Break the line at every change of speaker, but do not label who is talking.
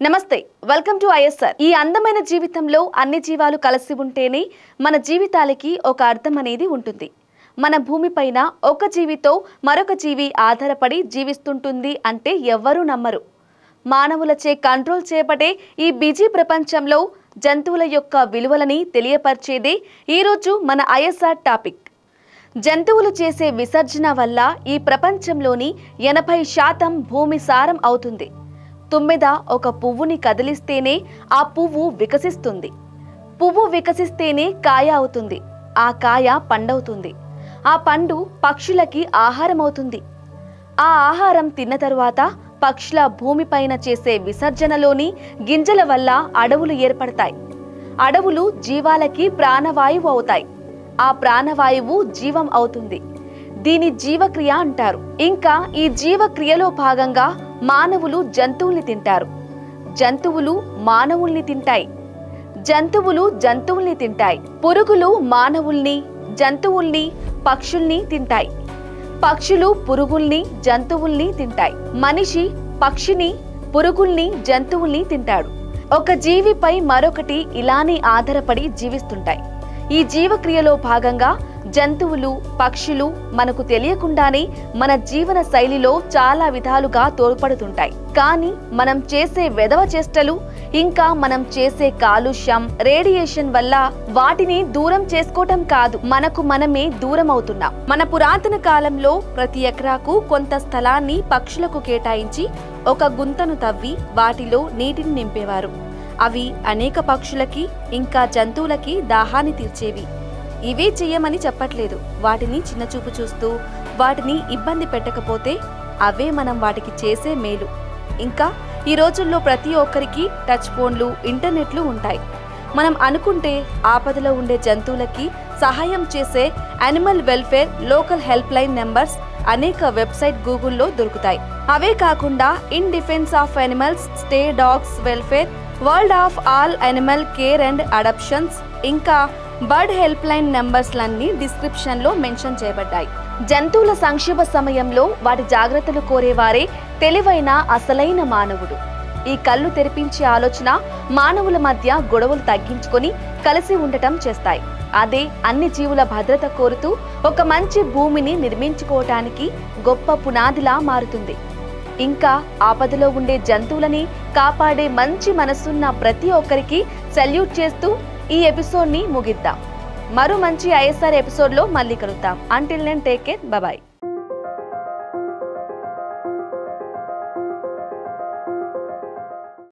నమస్తే welcome to ISR. ఈ అందమైన జీవితంలో అన్ని జీవాలు కలిసి ఉంటేనే మన జీవితాలకి ఒక అర్థం అనేది ఉంటుంది। మన భూమిపైన ఒక జీవితో మరొక జీవి ఆధారపడి జీవిస్తుంటుంది అంటే ఎవ్వరూ నమ్మరు। మానవులచే కంట్రోల్ చేయబడే ఈ బిజీ ప్రపంచంలో జంతువుల యొక్క విలువలని తెలియపరిచేదే ఈ రోజు మన ఐఎస్ఆర్ టాపిక్। జంతువులు చేసే విసర్జన వల్ల ఈ ప్రపంచంలోని 80% భూమి సారం అవుతుంది। తుమ్మెద ఒక పువ్వుని కదిలిస్తేనే ఆ పువ్వు వికసిస్తుంది। పువ్వు వికసిస్తేనే కాయ అవుతుంది। ఆ కాయ పండవుతుంది। ఆ పండు పక్షులకి ఆహారం అవుతుంది। ఆ ఆహారం తిన్న తరువాత పక్షుల భూమిపైన చేసే విసర్జనలోని గింజల వల్ల అడవులు ఏర్పడతాయి। అడవులు జీవాలకి ప్రాణవాయువు అవుతాయి। ఆ ప్రాణవాయువు జీవం అవుతుంది। దీని జీవక్రియ అంటారు। ఇంకా ఈ జీవక్రియలో భాగంగా మానవులు జంతువుల్ని తింటారు। జంతువులు మానవుల్ని తింటాయి। జంతువులు జంతువుల్ని తింటాయి। పురుగులు మానవుల్ని, జంతువుల్ని, పక్షుల్ని తింటాయి। పక్షులు పురుగుల్ని, జంతువుల్ని తింటాయి। మనిషి పక్షిని, పురుగుల్ని, జంతువుల్ని తింటాడు। ఒక జీవిపై మరొకటి ఇలానే ఆధారపడి జీవిస్తుంటాయి। ఈ జీవక్రియలో భాగంగా జంతువులు, పక్షులు మనకు తెలియకుండానే మన జీవన శైలిలో చాలా విధాలుగా తోడ్పడుతుంటాయి। కానీ మనం చేసే వెధవ చేష్టలు, ఇంకా మనం చేసే కాలుష్యం, రేడియేషన్ వల్ల వాటిని దూరం చేసుకోవటం కాదు, మనకు మనమే దూరం అవుతున్నాం। మన పురాతన కాలంలో ప్రతి ఎకరాకు కొంత స్థలాన్ని పక్షులకు కేటాయించి ఒక గుంతను తవ్వి వాటిలో నీటిని నింపేవారు। అవి అనేక పక్షులకి ఇంకా జంతువులకి దాహాన్ని తీర్చేవి। ఇవే చెయ్యమని చెప్పట్లేదు, వాటిని చిన్నచూపు చూస్తూ వాటిని ఇబ్బంది పెట్టకపోతే అవే మనం వాటికి చేసే మేలు। ఇంకా ఈ రోజుల్లో ప్రతి ఒక్కరికి టచ్ ఫోన్లు, ఇంటర్నెట్లు ఉంటాయి। మనం అనుకుంటే ఆపదలో ఉండే జంతువులకి సహాయం చేసే animal welfare local help line numbers అనేక వెబ్సైట్ గూగుల్లో దొరుకుతాయి। అవే కాకుండా in defence of animals, stay dogs welfare, world of all animal care and adoptions, ఇంకా బర్డ్ హెల్ప్ లైన్ నెంబర్స్లన్నీ డిస్క్రిప్షన్లో మెన్షన్ చేయబడ్డాయి। జంతువుల సంక్షోభ సమయంలో వాటి జాగ్రత్తలు కోరేవారే తెలివైన అసలైన మానవుడు। ఈ కళ్ళు తెరిపించే ఆలోచన మానవుల మధ్య గొడవలు తగ్గించుకొని కలిసి ఉండటం చేస్తాయి। అదే అన్ని జీవుల భద్రత కోరుతూ ఒక మంచి భూమిని నిర్మించుకోవటానికి గొప్ప పునాదిలా మారుతుంది। ఇంకా ఆపదలో ఉండే జంతువులని కాపాడే మంచి మనసున్న ప్రతి ఒక్కరికి సెల్యూట్ చేస్తూ ఈ ఎపిసోడ్ని ముగిద్దాం। మరో మంచి ఐఎస్ఆర్ ఎపిసోడ్లో మళ్ళీ కలుద్దాం। Until then take care, bye.